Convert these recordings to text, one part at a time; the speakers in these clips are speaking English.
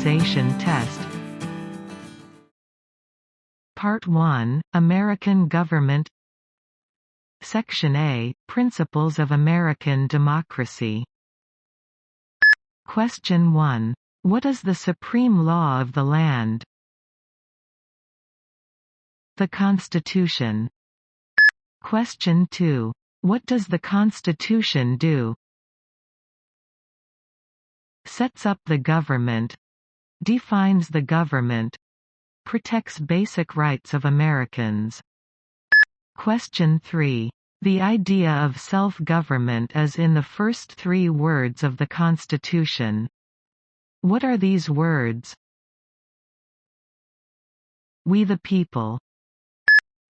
Naturalization test. Part 1, American Government. Section A, Principles of American Democracy. Question 1. What is the supreme law of the land? The Constitution. Question 2. What does the Constitution do? Sets up the government. Defines the government. Protects basic rights of Americans. Question 3. The idea of self-government is in the first 3 words of the Constitution. What are these words? We the people.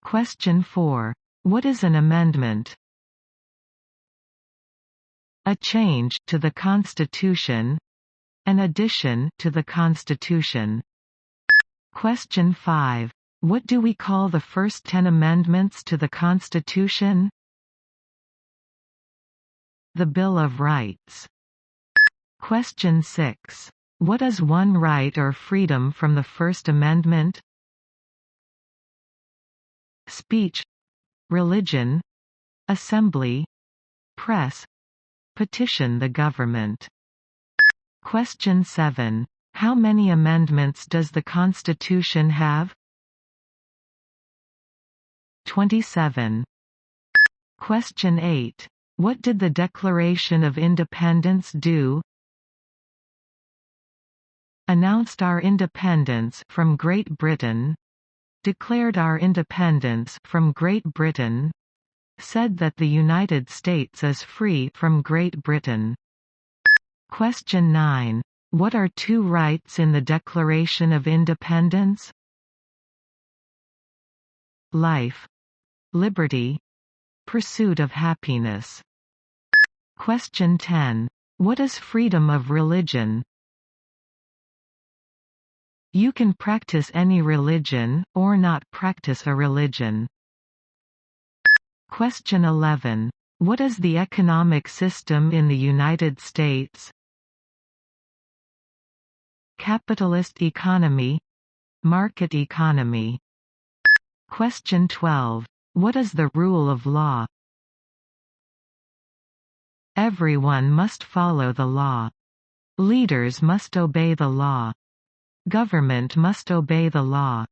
Question 4. What is an amendment? A change to the Constitution. An addition to the Constitution. Question 5. What do we call the first 10 amendments to the Constitution? The Bill of Rights. Question 6. What is one right or freedom from the First Amendment? Speech, religion, assembly, press, petition the government. Question 7. How many amendments does the Constitution have? 27. Question 8. What did the Declaration of Independence do? Announced our independence from Great Britain. Declared our independence from Great Britain. Said that the United States is free from Great Britain. Question 9. What are 2 rights in the Declaration of Independence? Life, liberty, pursuit of happiness. Question 10. What is freedom of religion? You can practice any religion, or not practice a religion. Question 11. What is the economic system in the United States? Capitalist economy. Market economy. Question 12. What is the rule of law? Everyone must follow the law. Leaders must obey the law. Government must obey the law.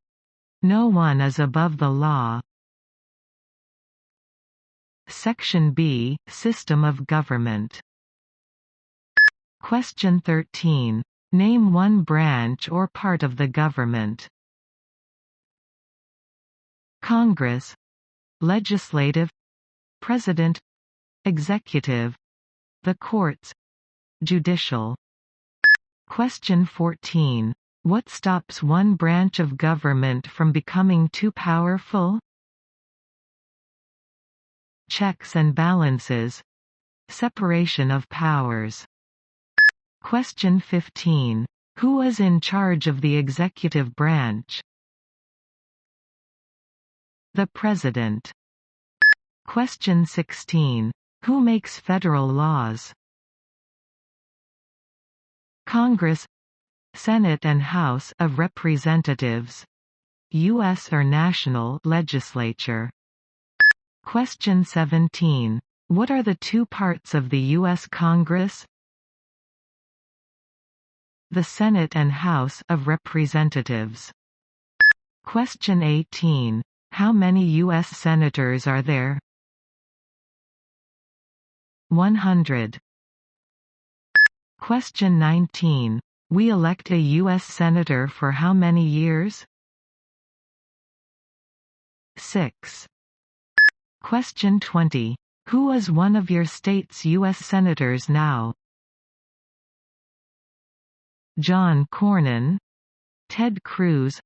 No one is above the law. Section B, System of Government. Question 13. Name one branch or part of the government. Congress, legislative, president, executive, the courts, judicial. Question 14. What stops one branch of government from becoming too powerful? Checks and balances. Separation of powers. Question 15. Who is in charge of the executive branch? The President. Question 16. Who makes federal laws? Congress, Senate and House of Representatives, U.S. or national legislature. Question 17. What are the 2 parts of the U.S. Congress? The Senate and House of Representatives. Question 18. How many U.S. senators are there? 100. Question 19. We elect a U.S. senator for how many years? 6. Question 20. Who is one of your state's U.S. senators now? John Cornyn. Ted Cruz.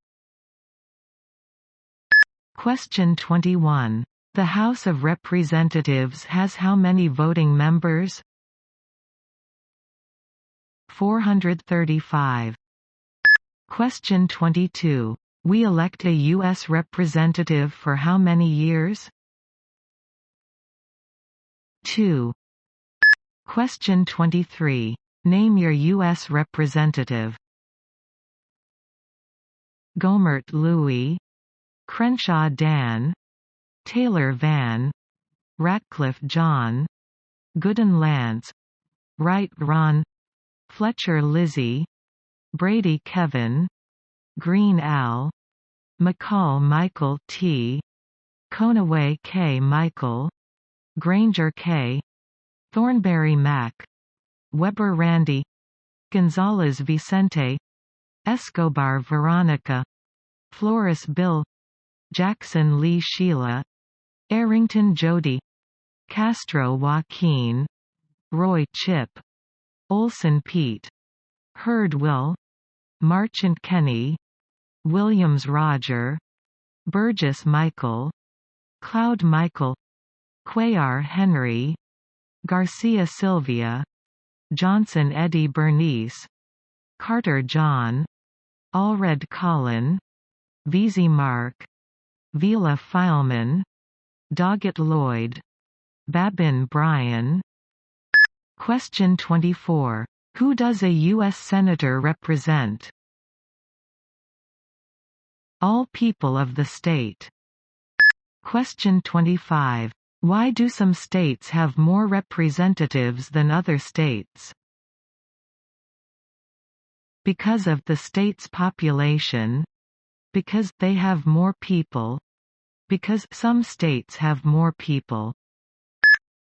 Question 21. The House of Representatives has how many voting members? 435. Question 22. We elect a U.S. representative for how many years? 2. Question 23. Name your U.S. representative. Gomert Louis, Crenshaw Dan, Taylor Van, Ratcliffe John, Gooden Lance, Wright Ron, Fletcher Lizzie, Brady Kevin, Green Al, McCall Michael T, Conaway K Michael, Granger K, Thornberry Mac, Weber Randy, Gonzalez Vicente, Escobar Veronica, Flores Bill, Jackson Lee Sheila, Arrington Jody, Castro Joaquin, Roy Chip, Olson Pete, Hurd Will, Marchant Kenny, Williams Roger, Burgess Michael, Cloud Michael, Cuellar Henry, Garcia Sylvia, Johnson Eddie Bernice, Carter John, Allred Colin, Vesey Mark, Vila Fileman, Doggett Lloyd, Babin Brian. Question 24. Who does a U.S. Senator represent? All people of the state. Question 25. Why do some states have more representatives than other states? Because of the state's population. Because they have more people. Because some states have more people.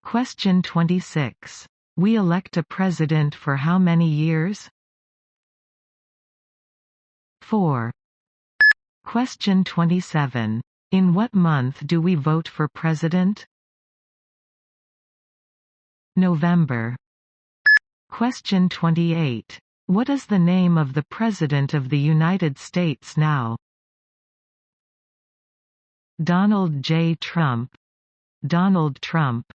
Question 26. We elect a president for how many years? 4. Question 27. In what month do we vote for president? November. Question 28. What is the name of the President of the United States now? Donald J. Trump. Donald Trump.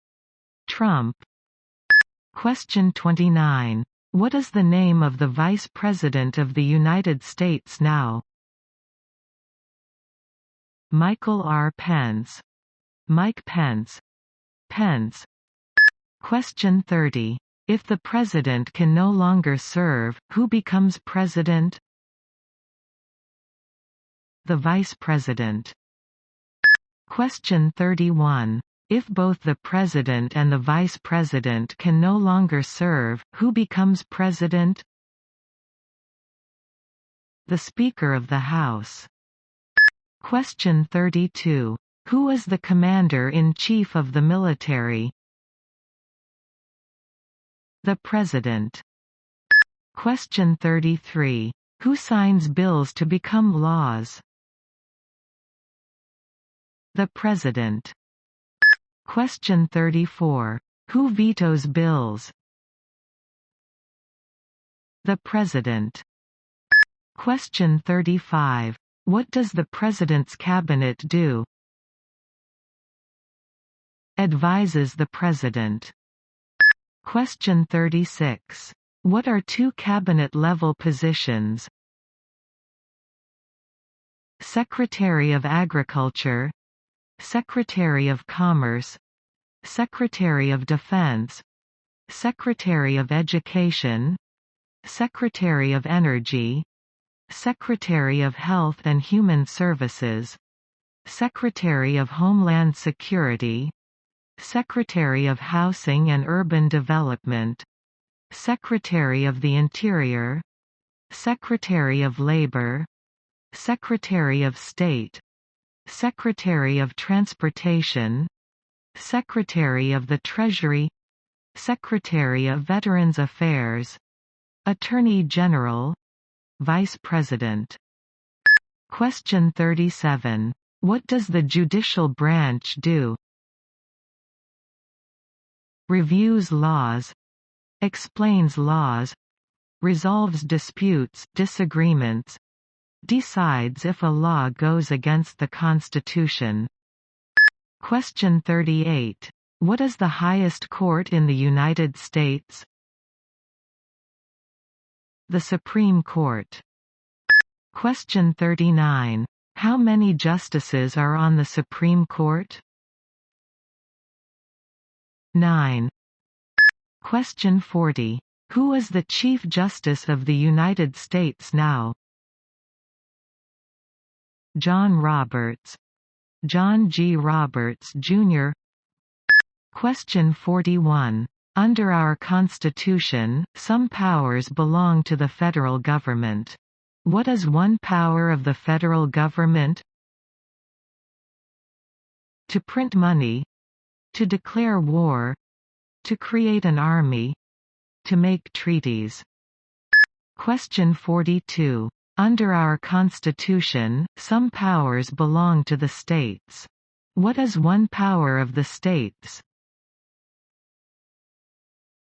Trump. Question 29. What is the name of the Vice President of the United States now? Michael R. Pence. Mike Pence. Pence. Question 30. If the President can no longer serve, who becomes President? The Vice President. Question 31. If both the President and the Vice President can no longer serve, who becomes President? The Speaker of the House. Question 32. Who is the Commander-in-Chief of the military? The President. Question 33. Who signs bills to become laws? The President. Question 34. Who vetoes bills? The President. Question 35. What does the President's Cabinet do? Advises the President. Question 36. What are two cabinet-level positions? Secretary of Agriculture, Secretary of Commerce, Secretary of Defense, Secretary of Education, Secretary of Energy, Secretary of Health and Human Services, Secretary of Homeland Security, Secretary of Housing and Urban Development, Secretary of the Interior, Secretary of Labor, Secretary of State, Secretary of Transportation, Secretary of the Treasury, Secretary of Veterans Affairs, Attorney General, Vice President. Question 37. What does the judicial branch do? Reviews laws, explains laws, resolves disputes, disagreements, decides if a law goes against the Constitution. Question 38. What is the highest court in the United States? The Supreme Court. Question 39. How many justices are on the Supreme Court? 9. Question 40. Who is the Chief Justice of the United States now? John Roberts, John G. Roberts, Jr. Question 41. Under our Constitution, some powers belong to the federal government. What is one power of the federal government? To print money, to declare war, to create an army, to make treaties. Question 42. Under our Constitution, some powers belong to the states. What is one power of the states?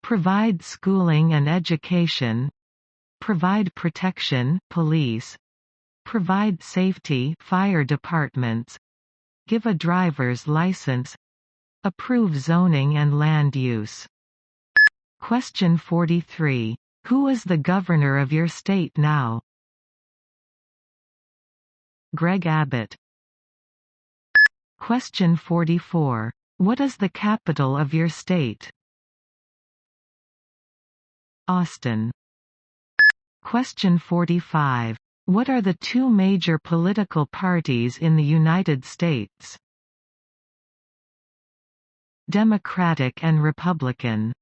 Provide schooling and education, provide protection, police, provide safety, fire departments, give a driver's license, approve zoning and land use. Question 43. Who is the governor of your state now? Greg Abbott. Question 44. What is the capital of your state? Austin. Question 45. What are the two major political parties in the United States? Democratic and Republican.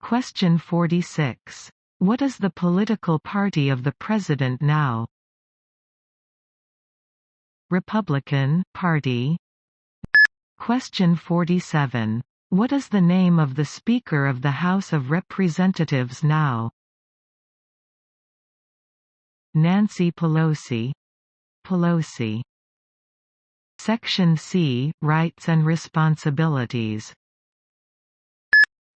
Question 46. What is the political party of the president now? Republican Party. Question 47. What is the name of the Speaker of the House of Representatives now? Nancy Pelosi. Pelosi. Section C. Rights and Responsibilities.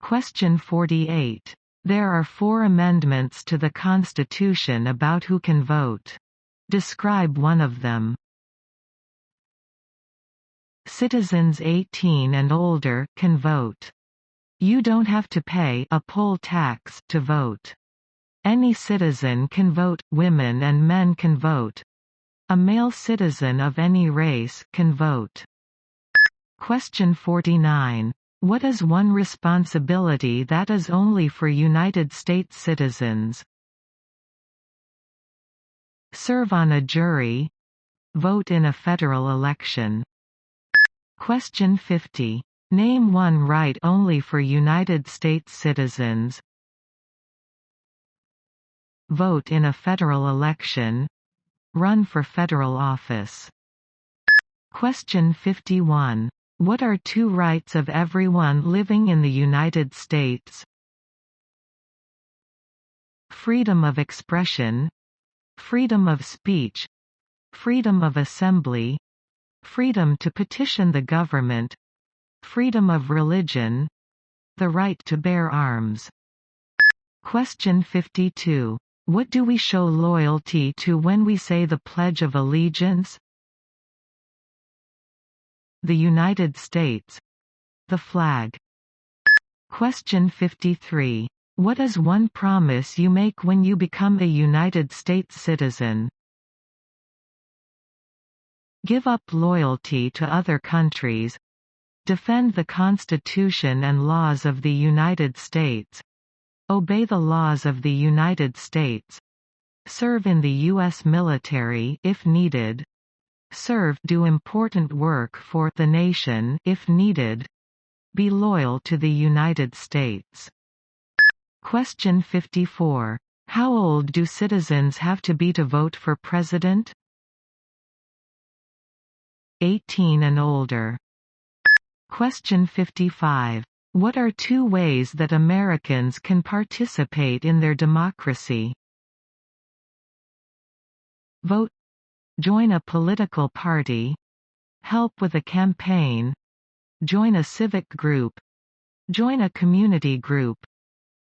Question 48. There are 4 amendments to the Constitution about who can vote. Describe one of them. Citizens 18 and older can vote. You don't have to pay a poll tax to vote. Any citizen can vote, women and men can vote. A male citizen of any race can vote. Question 49. What is one responsibility that is only for United States citizens? Serve on a jury. Vote in a federal election. Question 50. Name one right only for United States citizens. Vote in a federal election. Run for federal office. Question 51. What are 2 rights of everyone living in the United States? Freedom of expression, freedom of speech, freedom of assembly, freedom to petition the government, freedom of religion, the right to bear arms. Question 52. What do we show loyalty to when we say the Pledge of Allegiance? The United States. The flag. Question 53. What is one promise you make when you become a United States citizen? Give up loyalty to other countries. Defend the Constitution and laws of the United States. Obey the laws of the United States. Serve in the U.S. military if needed. Do important work for the nation if needed. Be loyal to the United States. Question 54. How old do citizens have to be to vote for president? 18 and older. Question 55. What are 2 ways that Americans can participate in their democracy? Vote. Join a political party. Help with a campaign. Join a civic group. Join a community group.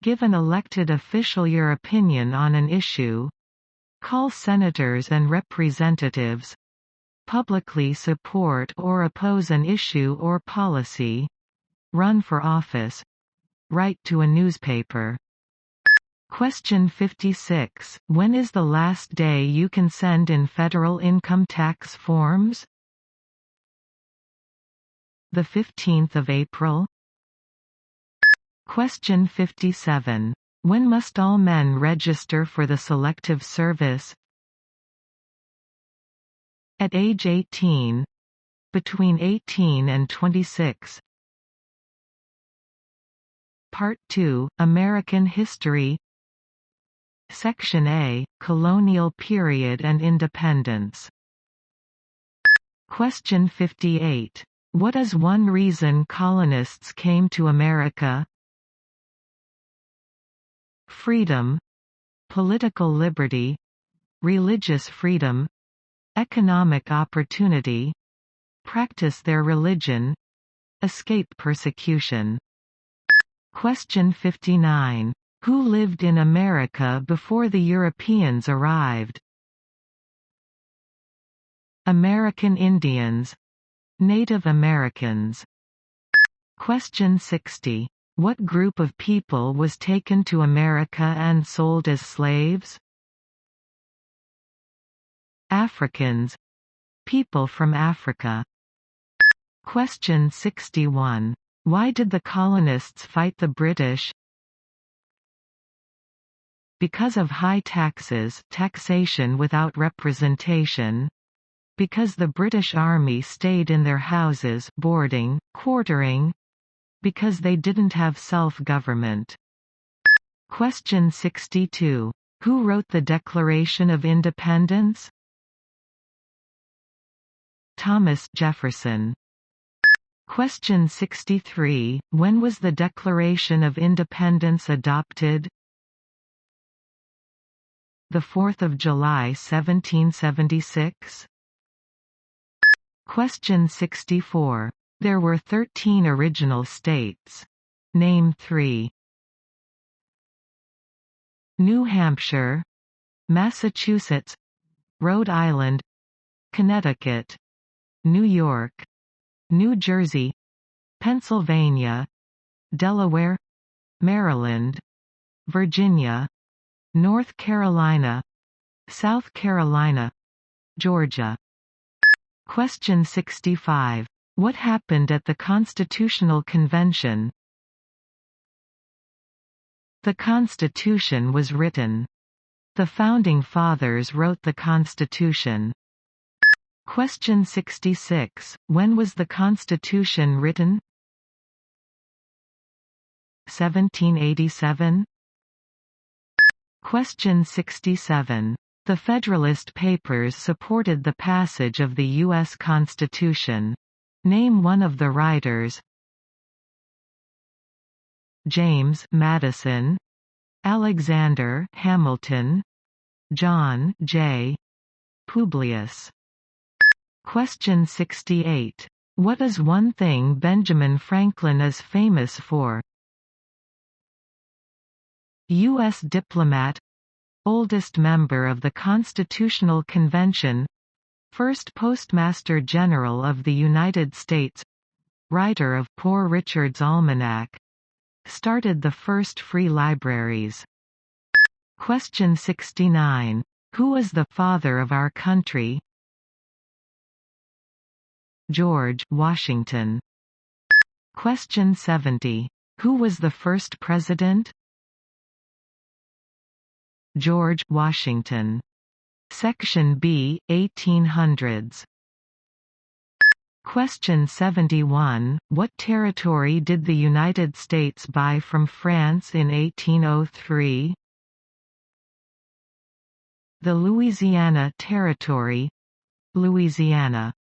Give an elected official your opinion on an issue. Call senators and representatives. Publicly support or oppose an issue or policy. Run for office. Write to a newspaper. Question 56. When is the last day you can send in federal income tax forms? The 15th of April. Question 57. When must all men register for the Selective Service? At age 18. Between 18 and 26. Part 2, American History. Section A, Colonial Period and Independence. Question 58. What is one reason colonists came to America? Freedom, political liberty, religious freedom, economic opportunity, practice their religion, escape persecution. Question 59. Who lived in America before the Europeans arrived? American Indians, Native Americans. Question 60. What group of people was taken to America and sold as slaves? Africans, people from Africa. Question 61. Why did the colonists fight the British? Because of high taxes, taxation without representation. Because the British Army stayed in their houses, boarding, quartering. Because they didn't have self-government. Question 62. Who wrote the Declaration of Independence? Thomas Jefferson. Question 63. When was the Declaration of Independence adopted? 4th of July 1776. Question 64. There were 13 original states. Name 3. New Hampshire, Massachusetts, Rhode Island, Connecticut, New York, New Jersey, Pennsylvania, Delaware, Maryland, Virginia, North Carolina, South Carolina, Georgia. Question 65. What happened at the Constitutional Convention? The Constitution was written. The Founding Fathers wrote the Constitution. Question 66. When was the Constitution written? 1787. Question 67. The Federalist Papers supported the passage of the U.S. Constitution. Name one of the writers. James Madison, Alexander Hamilton, John J. Publius. Question 68. What is one thing Benjamin Franklin is famous for? U.S. diplomat, oldest member of the Constitutional Convention, first Postmaster General of the United States, writer of Poor Richard's Almanac, started the first free libraries. Question 69. Who was the father of our country? George Washington. Question 70. Who was the first president? George Washington. Section B, 1800s. Question 71. What territory did the United States buy from France in 1803? The Louisiana Territory, Louisiana.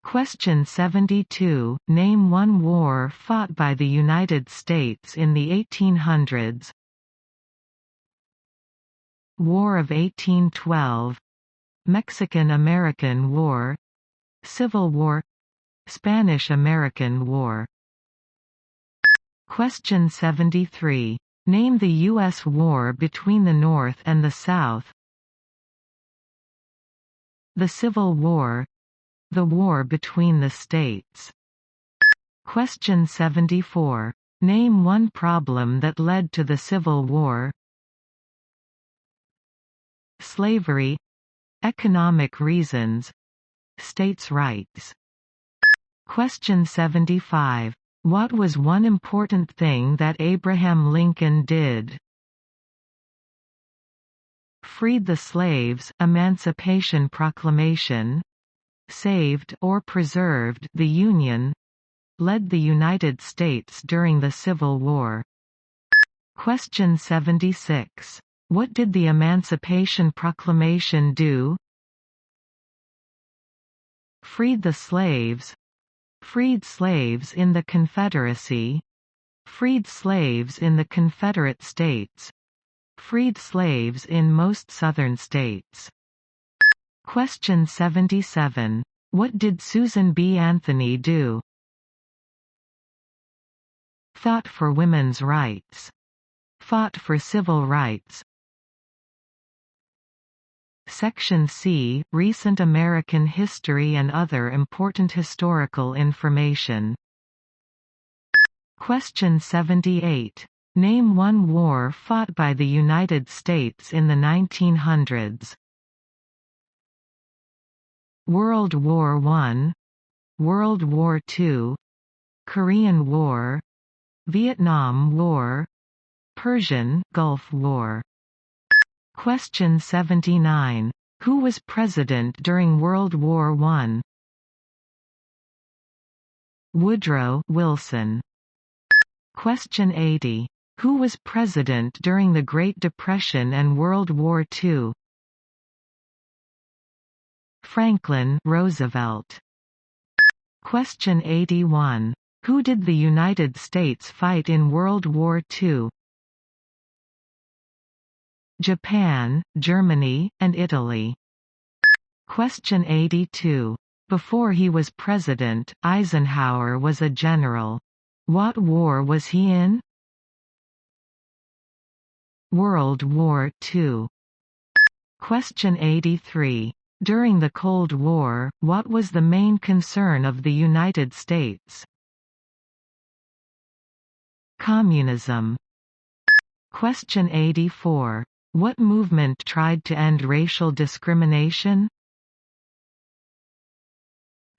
Question 72. Name one war fought by the United States in the 1800s. War of 1812, Mexican-American War, Civil War, Spanish-American War. Question 73. Name the U.S. war between the North and the South. The Civil War, the war between the states. Question 74. Name one problem that led to the Civil War. Slavery, economic reasons, states' rights. Question 75. What was one important thing that Abraham Lincoln did? freed the slaves, Emancipation Proclamation, saved or preserved the Union, led the United States during the Civil War. Question 76. What did the Emancipation Proclamation do? Freed the slaves, freed slaves in the Confederacy, freed slaves in the Confederate States, freed slaves in most Southern states. Question 77. What did Susan B. Anthony do? Fought for women's rights. Fought for civil rights. Section C. Recent American history and other important historical information. Question 78. Name one war fought by the United States in the 1900s. World War I, World War II, Korean War, Vietnam War, Persian Gulf War. Question 79. Who was president during World War I? Woodrow Wilson. Question 80. Who was president during the Great Depression and World War II? Franklin Roosevelt. Question 81. Who did the United States fight in World War II? Japan, Germany, and Italy. Question 82. Before he was president, Eisenhower was a general. What war was he in? World War II. Question 83. During the Cold War, what was the main concern of the United States? Communism. Question 84. What movement tried to end racial discrimination?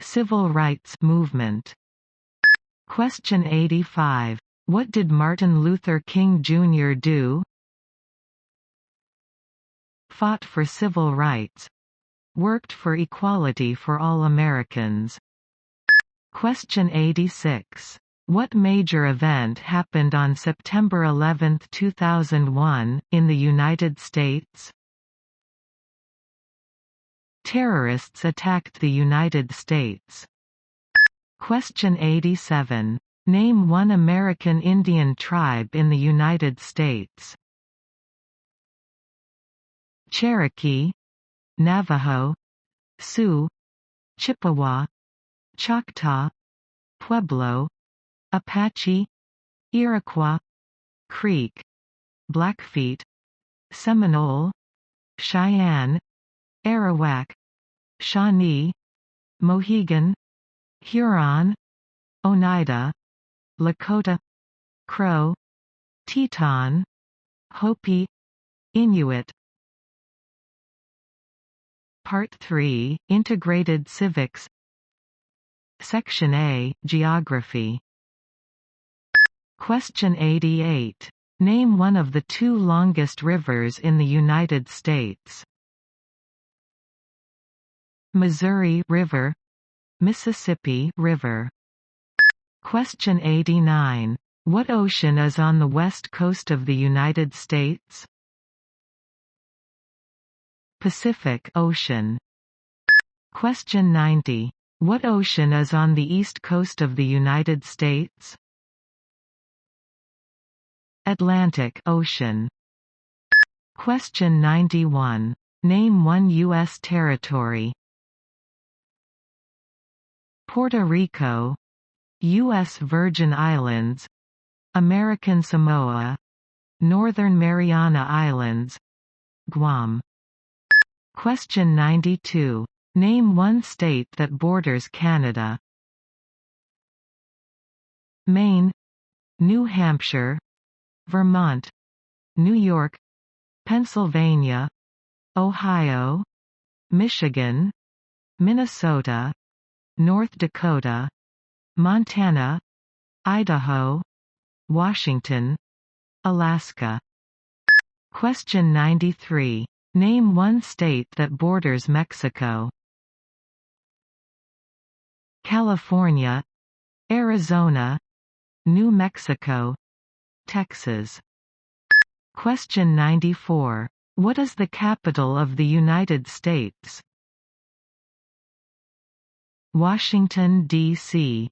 Civil rights movement. Question 85. What did Martin Luther King Jr. do? Fought for civil rights. Worked for equality for all Americans. Question 86. What major event happened on September 11, 2001, in the United States? Terrorists attacked the United States. Question 87. Name one American Indian tribe in the United States. Cherokee, Navajo, Sioux, Chippewa, Choctaw, Pueblo, Apache, Iroquois, Creek, Blackfeet, Seminole, Cheyenne, Arawak, Shawnee, Mohegan, Huron, Oneida, Lakota, Crow, Teton, Hopi, Inuit. Part 3, Integrated Civics. Section A, Geography. Question 88. Name one of the two longest rivers in the United States. Missouri River, Mississippi River. Question 89. What ocean is on the west coast of the United States? Pacific Ocean. Question 90. What ocean is on the east coast of the United States? Atlantic Ocean. Question 91. Name one U.S. territory. Puerto Rico, U.S. Virgin Islands, American Samoa, Northern Mariana Islands, Guam. Question 92. Name one state that borders Canada. Maine, New Hampshire, Vermont, New York, Pennsylvania, Ohio, Michigan, Minnesota, North Dakota, Montana, Idaho, Washington, Alaska. Question 93. Name one state that borders Mexico. California, Arizona, New Mexico, Texas. Question 94. What is the capital of the United States? Washington, D.C.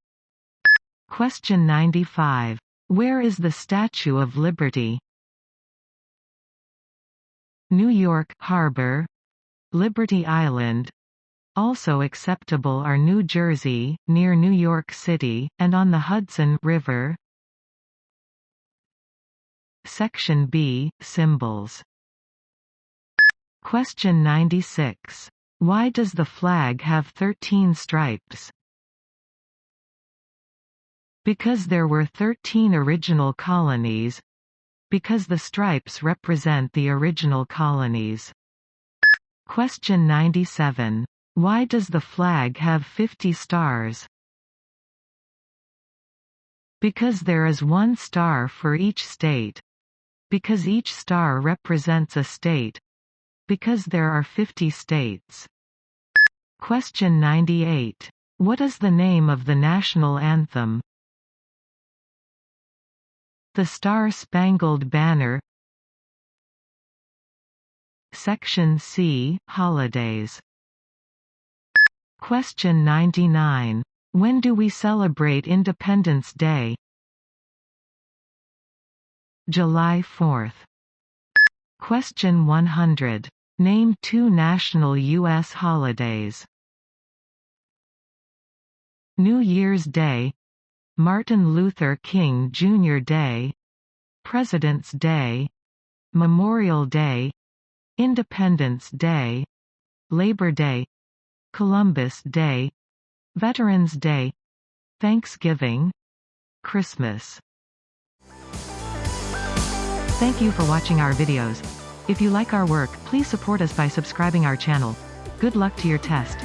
Question 95. Where is the Statue of Liberty? New York Harbor, Liberty Island. Also acceptable are New Jersey, near New York City, and on the Hudson River. Section B, Symbols. Question 96. Why does the flag have 13 stripes? Because there were 13 original colonies. Because the stripes represent the original colonies. Question 97. Why does the flag have 50 stars? Because there is one star for each state. Because each star represents a state. Because there are 50 states. Question 98. What is the name of the national anthem? The Star-Spangled Banner. Section C, Holidays. Question 99. When do we celebrate Independence Day? July 4th. Question 100. Name two national U.S. holidays. New Year's Day, Martin Luther King Jr. Day, President's Day, Memorial Day, Independence Day, Labor Day, Columbus Day, Veterans Day, Thanksgiving, Christmas. Thank you for watching our videos. If you like our work, please support us by subscribing our channel. Good luck to your test.